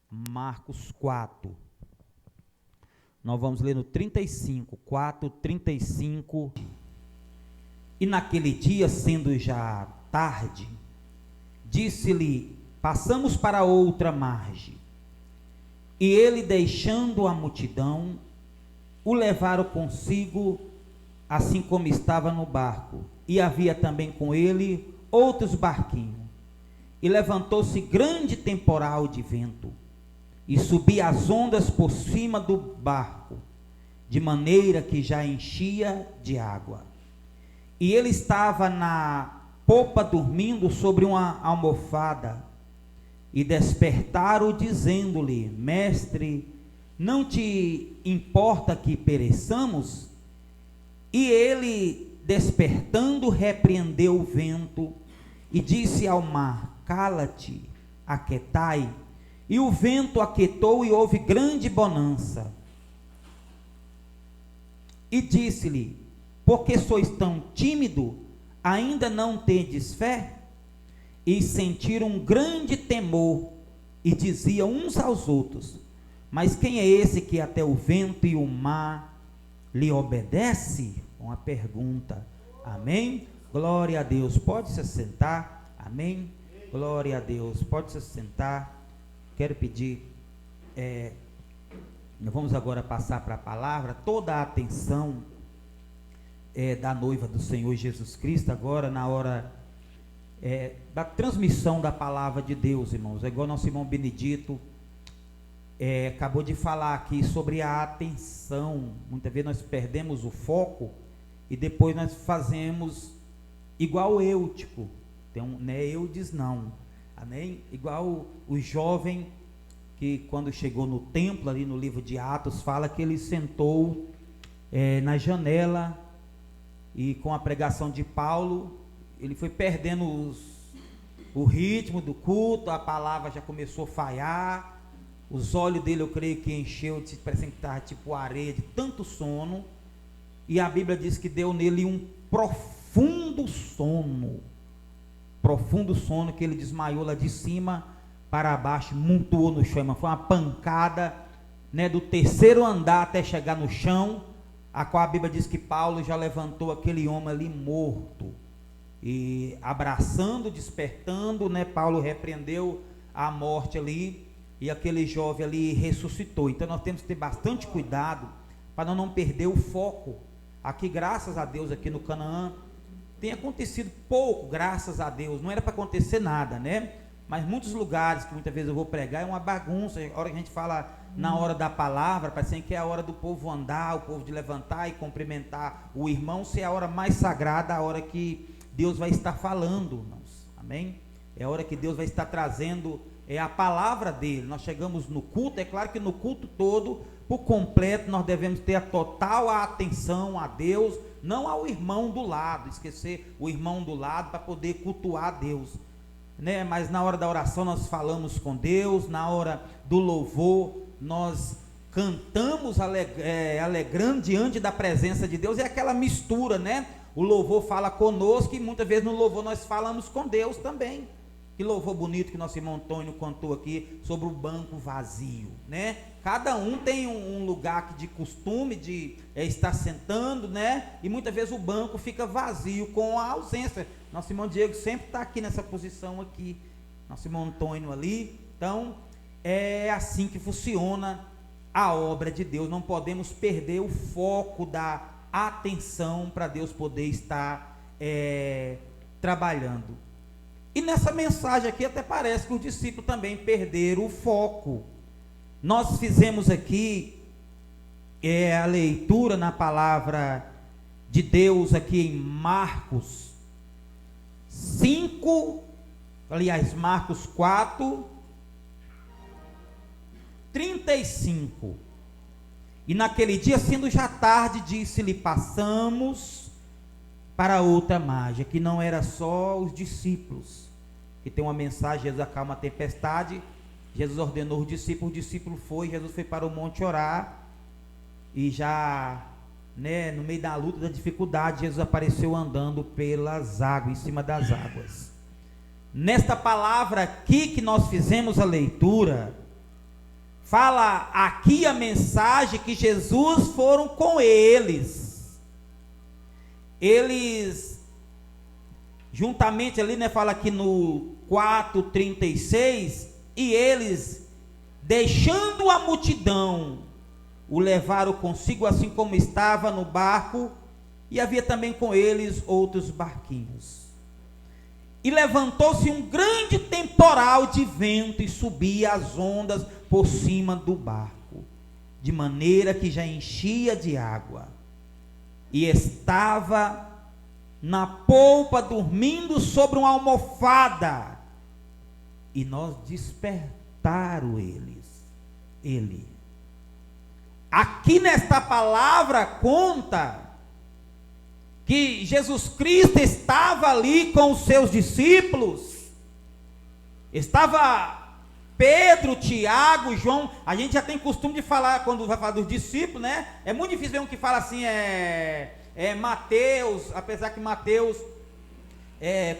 Marcos 4. Nós vamos ler no 35, 4, 35. E naquele dia, sendo já tarde, disse-lhe: passamos para outra margem. E ele, deixando a multidão, o levaram consigo, assim como estava no barco. E havia também com ele outros barquinhos. E levantou-se grande temporal de vento, e subia as ondas por cima do barco, de maneira que já enchia de água. E ele estava na popa dormindo sobre uma almofada. E despertaram, dizendo-lhe: Mestre, não te importa que pereçamos? E ele, despertando, repreendeu o vento e disse ao mar: Cala-te, aquietai. E o vento aquietou e houve grande bonança. E disse-lhe: Por que sois tão tímido? Ainda não tendes fé? E sentiram um grande temor e diziam uns aos outros: Mas quem é esse que até o vento e o mar lhe obedece? Uma pergunta. Amém? Glória a Deus. Pode se sentar. Amém? Glória a Deus. Pode se sentar. Quero pedir, nós vamos agora passar para a palavra. Toda a atenção da noiva do Senhor Jesus Cristo, agora na hora da transmissão da palavra de Deus, irmãos. É igual nosso irmão Benedito acabou de falar aqui sobre a atenção. Muitas vezes nós perdemos o foco e depois nós fazemos igual Eutico. Então, não é Eudes não. Amém? Igual o jovem que, quando chegou no templo, ali no livro de Atos, fala que ele sentou na janela, e com a pregação de Paulo, ele foi perdendo o ritmo do culto, a palavra já começou a falhar, os olhos dele, eu creio que encheu, parecia que estava tipo areia, de tanto sono, e a Bíblia diz que deu nele um profundo sono, que ele desmaiou lá de cima para baixo, montuou no chão. Foi uma pancada, do terceiro andar até chegar no chão, a qual a Bíblia diz que Paulo já levantou aquele homem ali morto, e abraçando, despertando, Paulo repreendeu a morte ali, e aquele jovem ali ressuscitou. Então nós temos que ter bastante cuidado para não perder o foco. Aqui, graças a Deus, aqui no Canaã tem acontecido pouco, graças a Deus. Não era para acontecer nada, mas muitos lugares que muitas vezes eu vou pregar é uma bagunça. A hora que a gente fala na hora da palavra, parece que é a hora do povo andar, o povo de levantar e cumprimentar o irmão, se é a hora mais sagrada, a hora que Deus vai estar falando, irmãos. Amém? É a hora que Deus vai estar trazendo a palavra dele. Nós chegamos no culto, é claro que no culto todo, por completo, nós devemos ter a total atenção a Deus, não ao irmão do lado, esquecer o irmão do lado para poder cultuar a Deus, mas na hora da oração nós falamos com Deus, na hora do louvor nós cantamos alegrando diante da presença de Deus. É aquela mistura, o louvor fala conosco e muitas vezes no louvor nós falamos com Deus também. Que louvor bonito que nosso irmão Antônio contou aqui sobre o banco vazio, Cada um tem um lugar de costume de estar sentando, e muitas vezes o banco fica vazio com a ausência. Nosso irmão Diego sempre está aqui nessa posição aqui, nosso irmão Antônio ali. Então é assim que funciona a obra de Deus. Não podemos perder o foco da atenção para Deus poder estar trabalhando. E nessa mensagem aqui até parece que os discípulos também perderam o foco. Nós fizemos aqui a leitura na palavra de Deus aqui em Marcos 5, aliás, Marcos 4, 35. E naquele dia, sendo já tarde, disse-lhe: passamos para outra margem. Que não era só os discípulos, que tem uma mensagem: Jesus acalma a tempestade. Jesus ordenou os discípulos, o discípulo foi, Jesus foi para o monte orar, e já, no meio da luta, da dificuldade, Jesus apareceu andando pelas águas, em cima das águas. Nesta palavra aqui que nós fizemos a leitura, fala aqui a mensagem que Jesus foram com eles. Eles, juntamente ali, né, fala aqui no 4:36, e eles, deixando a multidão, o levaram consigo, assim como estava no barco, e havia também com eles outros barquinhos. E levantou-se um grande temporal de vento, e subia as ondas por cima do barco, de maneira que já enchia de água. E estava na polpa, dormindo sobre uma almofada. E nós despertaram ele. Aqui nesta palavra conta que Jesus Cristo estava ali com os seus discípulos. Estava Pedro, Tiago, João. A gente já tem costume de falar, quando vai falar dos discípulos, né? É muito difícil ver um que fala assim, Mateus, apesar que Mateus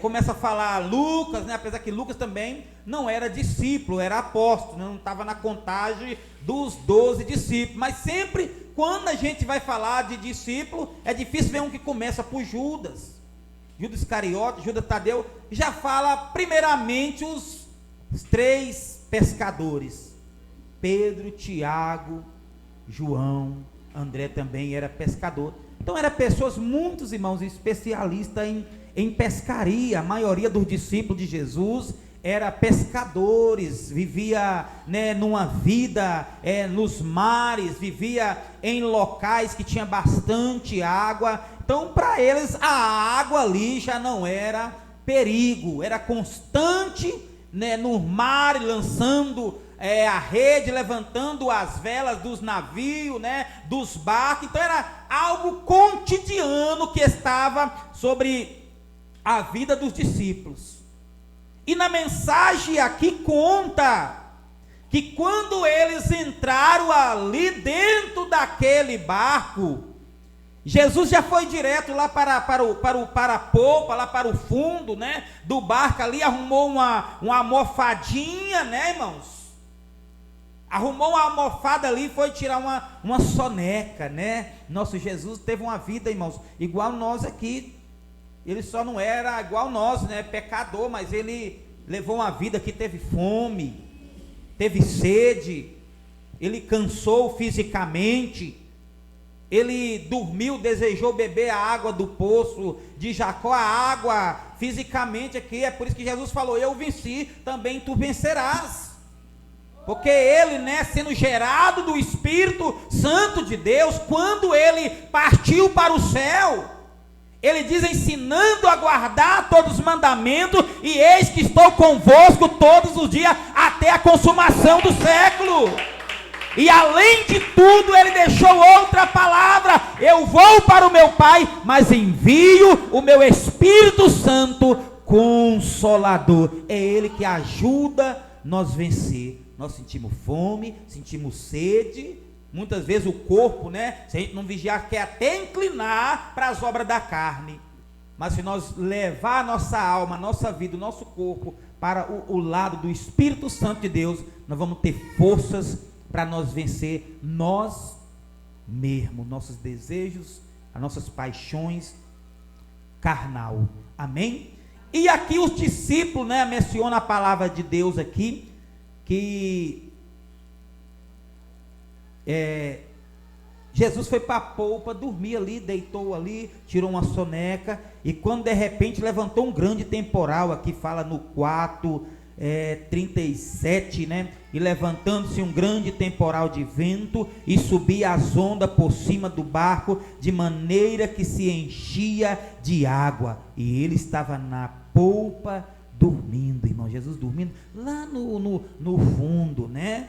começa a falar Lucas, né? Apesar que Lucas também não era discípulo, era apóstolo, né? Não estava na contagem dos 12 discípulos. Mas sempre, quando a gente vai falar de discípulo, é difícil ver um que começa por Judas Iscariote, Judas Tadeu. Já fala primeiramente os 3 pescadores: Pedro, Tiago, João, André também era pescador. Então eram pessoas, muitos irmãos, especialistas em pescaria. A maioria dos discípulos de Jesus era pescadores, vivia, né, numa vida nos mares, vivia em locais que tinha bastante água. Então para eles a água ali já não era perigo, era constante, né, no mar, lançando a rede, levantando as velas dos navios, né, dos barcos. Então era algo cotidiano que estava sobre a vida dos discípulos. E na mensagem aqui conta que quando eles entraram ali dentro daquele barco, Jesus já foi direto lá para a polpa, lá para o fundo, né, do barco ali, arrumou uma almofadinha, né, irmãos? Arrumou uma almofada ali, foi tirar uma soneca, né? Nosso Jesus teve uma vida, irmãos, igual nós aqui. Ele só não era igual nós, né, pecador, mas ele levou uma vida que teve fome, teve sede, ele cansou fisicamente, ele dormiu, desejou beber a água do poço de Jacó, a água fisicamente aqui. É por isso que Jesus falou: eu venci, também tu vencerás. Porque ele, né, sendo gerado do Espírito Santo de Deus, quando ele partiu para o céu, ele diz: ensinando a guardar todos os mandamentos, e eis que estou convosco todos os dias, até a consumação do século. E além de tudo, ele deixou outra palavra: eu vou para o meu Pai, mas envio o meu Espírito Santo Consolador. É ele que ajuda nós vencer. Nós sentimos fome, sentimos sede. Muitas vezes o corpo, né, se a gente não vigiar, quer até inclinar para as obras da carne. Mas se nós levar a nossa alma, a nossa vida, o nosso corpo para o lado do Espírito Santo de Deus, nós vamos ter forças para nós vencer nós mesmos, nossos desejos, as nossas paixões carnal. Amém? E aqui os discípulos, né, mencionam a palavra de Deus aqui, que Jesus foi para a polpa, dormia ali, deitou ali, tirou uma soneca, e quando de repente levantou um grande temporal, aqui fala no 4:37, né? E levantando-se um grande temporal de vento, e subia as ondas por cima do barco, de maneira que se enchia de água, e ele estava na polpa dormindo, irmão. Jesus dormindo lá no fundo, né?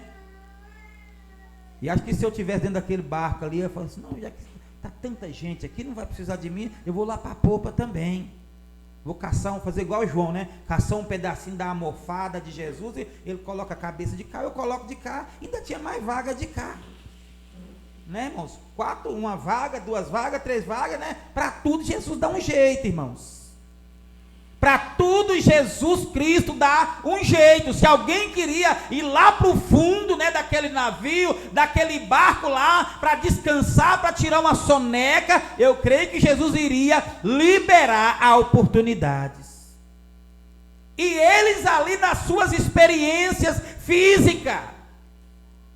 E acho que se eu estivesse dentro daquele barco ali, eu falo assim: não, já que está tanta gente aqui, não vai precisar de mim, eu vou lá para a polpa também. Vou caçar fazer igual o João, né? Caçar um pedacinho da almofada de Jesus, e ele coloca a cabeça de cá, eu coloco de cá, ainda tinha mais vaga de cá. Né, irmãos? 4, 1 vaga, 2 vagas, 3 vagas, né? Para tudo Jesus dá um jeito, irmãos. Para tudo Jesus Cristo dá um jeito. Se alguém queria ir lá para o fundo, né, daquele navio, daquele barco lá, para descansar, para tirar uma soneca, eu creio que Jesus iria liberar a oportunidades. E eles ali nas suas experiências físicas,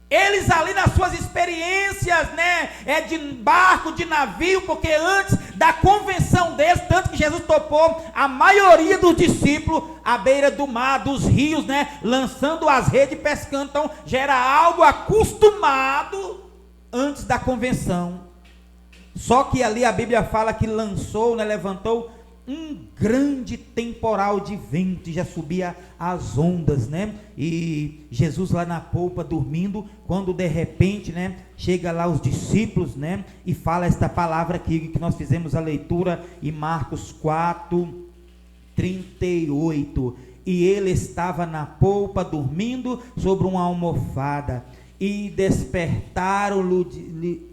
eles ali nas suas experiências, de barco, de navio, porque antes da convenção deles, tanto que Jesus topou a maioria dos discípulos à beira do mar, dos rios, lançando as redes e pescando. Então já era algo acostumado antes da convenção. Só que ali a Bíblia fala que lançou, levantou um grande temporal de vento, e já subia as ondas, e Jesus lá na polpa dormindo, quando de repente, chega lá os discípulos, e fala esta palavra aqui, que nós fizemos a leitura em Marcos 4, 38, e ele estava na polpa dormindo sobre uma almofada, e despertaram-lhe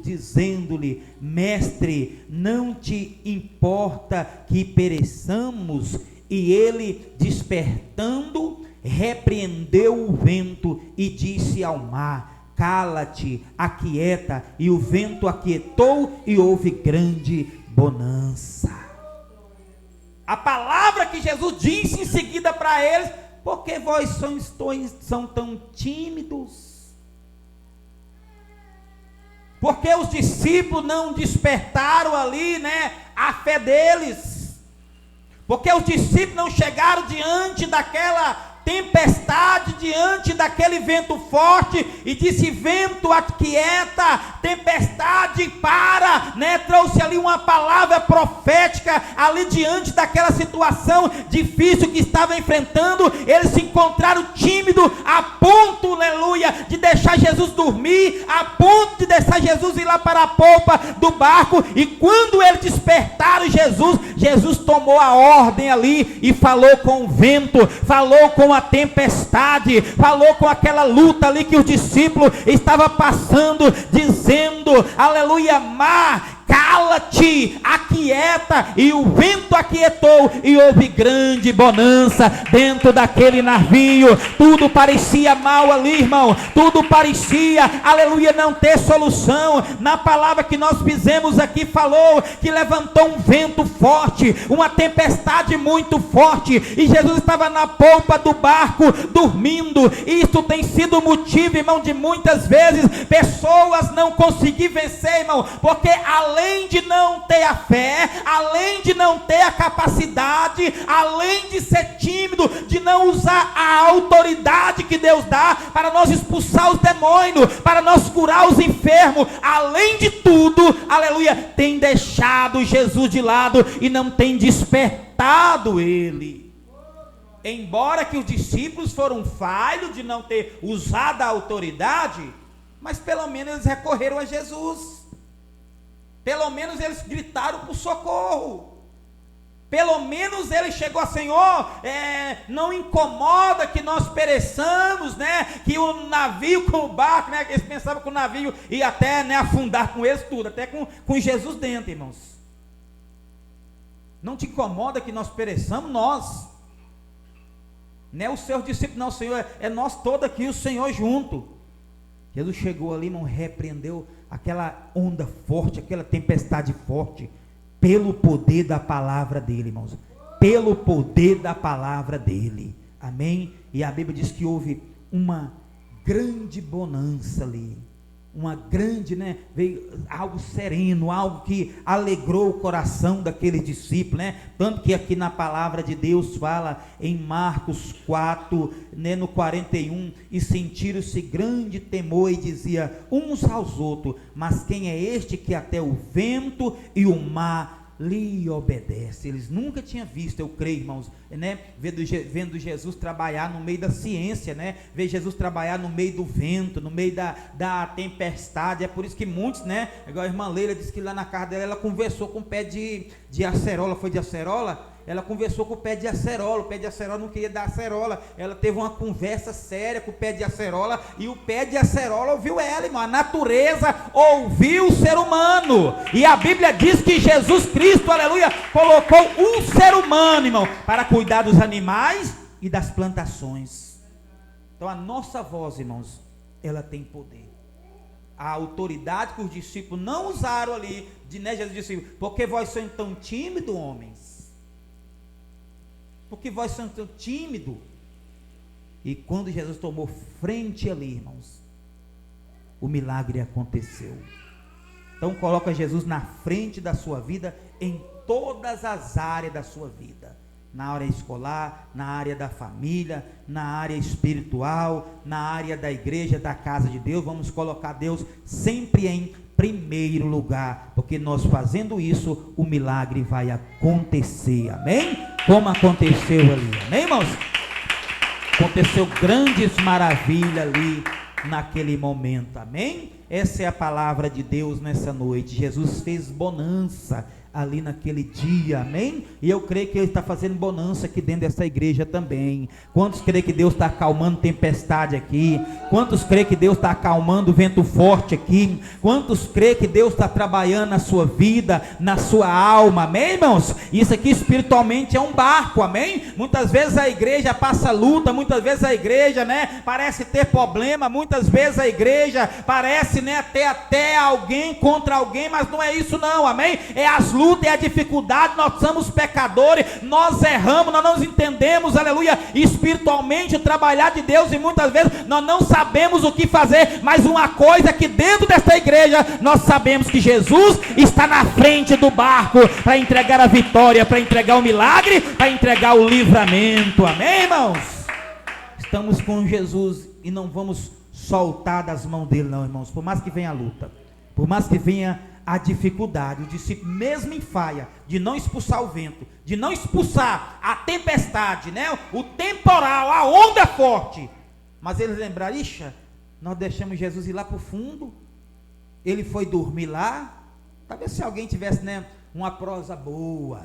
dizendo-lhe: mestre, não te importa que pereçamos? E ele, despertando, repreendeu o vento e disse ao mar: cala-te, aquieta. E o vento aquietou e houve grande bonança. A palavra que Jesus disse em seguida para eles: porque vós são tão tímidos? Porque os discípulos não despertaram ali, a fé deles. Porque os discípulos não chegaram diante daquela tempestade, diante daquele vento forte, e disse: vento, aquieta, tempestade, para, trouxe ali uma palavra profética, ali diante daquela situação difícil que estava enfrentando. Eles se encontraram tímidos, a ponto, aleluia, de deixar Jesus dormir, a ponto de deixar Jesus ir lá para a polpa do barco. E quando eles despertaram Jesus tomou a ordem ali, e falou com o vento, falou com a tempestade, falou com aquela luta ali que os discípulos estavam passando, dizendo: aleluia, mar, cala-te, aquieta. E o vento aquietou e houve grande bonança dentro daquele navio. Tudo parecia mal ali, irmão, tudo parecia, aleluia, não ter solução. Na palavra que nós fizemos aqui, falou que levantou um vento forte, uma tempestade muito forte, e Jesus estava na polpa do barco dormindo. Isso tem sido motivo, irmão, de muitas vezes pessoas não conseguir vencer, irmão, porque além de não ter a fé, além de não ter a capacidade, além de ser tímido, de não usar a autoridade que Deus dá para nós expulsar os demônios, para nós curar os enfermos, além de tudo, aleluia, tem deixado Jesus de lado e não tem despertado ele. Embora que os discípulos foram falhos de não ter usado a autoridade, mas pelo menos eles recorreram a Jesus. Pelo menos eles gritaram por socorro. Pelo menos ele chegou a: Senhor, não incomoda que nós pereçamos, que o navio com o barco, eles pensavam que o navio ia até afundar com eles tudo, até com Jesus dentro, irmãos. Não te incomoda que nós pereçamos? Nós, não é os seus discípulos, não, Senhor, é nós todos aqui, o Senhor junto. Jesus chegou ali, irmão, repreendeu aquela onda forte, aquela tempestade forte, pelo poder da palavra dele, irmãos, pelo poder da palavra dele, amém? E a Bíblia diz que houve uma grande bonança ali, uma grande, veio algo sereno, algo que alegrou o coração daqueles discípulos, tanto que aqui na palavra de Deus fala em Marcos 4, no 41, e sentiram-se grande temor e dizia uns aos outros: mas quem é este que até o vento e o mar lhe obedece? Eles nunca tinham visto, eu creio, irmãos, vendo Jesus trabalhar no meio da ciência, ver Jesus trabalhar no meio do vento, no meio da tempestade. É por isso que muitos, igual a irmã Leila disse que lá na casa dela, ela conversou com o pé de acerola. Foi de acerola? Ela conversou com o pé de acerola. O pé de acerola não queria dar acerola. Ela teve uma conversa séria com o pé de acerola, e o pé de acerola ouviu ela, irmão. A natureza ouviu o ser humano, e a Bíblia diz que Jesus Cristo, aleluia, colocou um ser humano, irmão, para cuidar dos animais e das plantações. Então a nossa voz, irmãos, ela tem poder. A autoridade que os discípulos não usaram ali, Jesus disse, porque vós sois tão tímidos, homens? Porque vós sois tão tímidos? E quando Jesus tomou frente ali, irmãos, o milagre aconteceu. Então coloca Jesus na frente da sua vida, em todas as áreas da sua vida. Na área escolar, na área da família, na área espiritual, na área da igreja, da casa de Deus. Vamos colocar Deus sempre em primeiro lugar, porque nós fazendo isso, o milagre vai acontecer, amém? Como aconteceu ali, amém, irmãos? Aconteceu grandes maravilhas ali, naquele momento, amém? Essa é a palavra de Deus nessa noite. Jesus fez bonança ali naquele dia, amém? E eu creio que Ele está fazendo bonança aqui dentro dessa igreja também. Quantos creem que Deus está acalmando tempestade aqui? Quantos creem que Deus está acalmando vento forte aqui? Quantos creem que Deus está trabalhando na sua vida, na sua alma, amém, irmãos? Isso aqui espiritualmente é um barco, amém? Muitas vezes a igreja passa luta, muitas vezes a igreja, né, parece ter problema, muitas vezes a igreja parece, né, ter até alguém contra alguém, mas não é isso não, amém? É as luta, é a dificuldade, nós somos pecadores, nós erramos, nós não entendemos, aleluia, espiritualmente o trabalhar de Deus, e muitas vezes nós não sabemos o que fazer, mas uma coisa que dentro desta igreja, nós sabemos que Jesus está na frente do barco, para entregar a vitória, para entregar o milagre, para entregar o livramento, amém, irmãos? Estamos com Jesus, e não vamos soltar das mãos dele não, irmãos, por mais que venha a luta, por mais que venha a dificuldade, o discípulo mesmo em faia, de não expulsar o vento, de não expulsar a tempestade, né? O temporal, a onda forte, mas eles lembraram, ixa, nós deixamos Jesus ir lá para o fundo, ele foi dormir lá, talvez se alguém tivesse, né, uma prosa boa,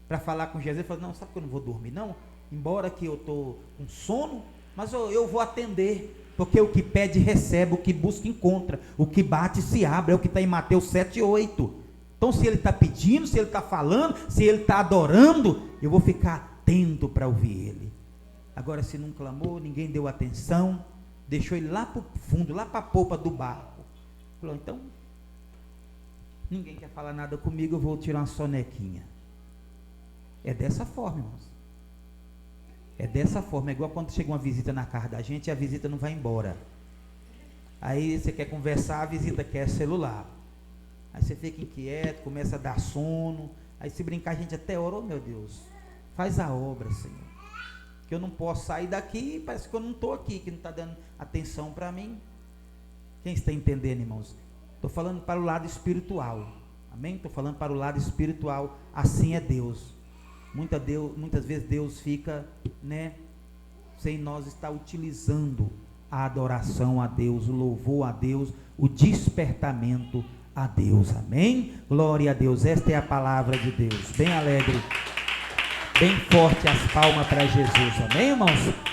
para falar com Jesus, ele falou, não, sabe que eu não vou dormir não, embora que eu estou com sono, mas eu vou atender, porque o que pede recebe, o que busca encontra, o que bate se abre, é o que está em Mateus 7:8. Então se ele está pedindo, se ele está falando, se ele está adorando, eu vou ficar atento para ouvir ele. Agora se não clamou, ninguém deu atenção, deixou ele lá para o fundo, lá para a polpa do barco, falou, então ninguém quer falar nada comigo, eu vou tirar uma sonequinha. É dessa forma, irmãos. É dessa forma, é igual quando chega uma visita na casa da gente e a visita não vai embora. Aí você quer conversar, a visita quer celular. Aí você fica inquieto, começa a dar sono. Aí se brincar a gente até ora, oh meu Deus, faz a obra, Senhor. Que eu não posso sair daqui, parece que eu não estou aqui, que não está dando atenção para mim. Quem está entendendo, irmãos? Estou falando para o lado espiritual. Amém? Estou falando para o lado espiritual. Assim é Deus. Muitas vezes Deus fica, né, sem nós estar utilizando a adoração a Deus, o louvor a Deus, o despertamento a Deus, amém? Glória a Deus, esta é a palavra de Deus, bem alegre, bem forte as palmas para Jesus, amém, irmãos?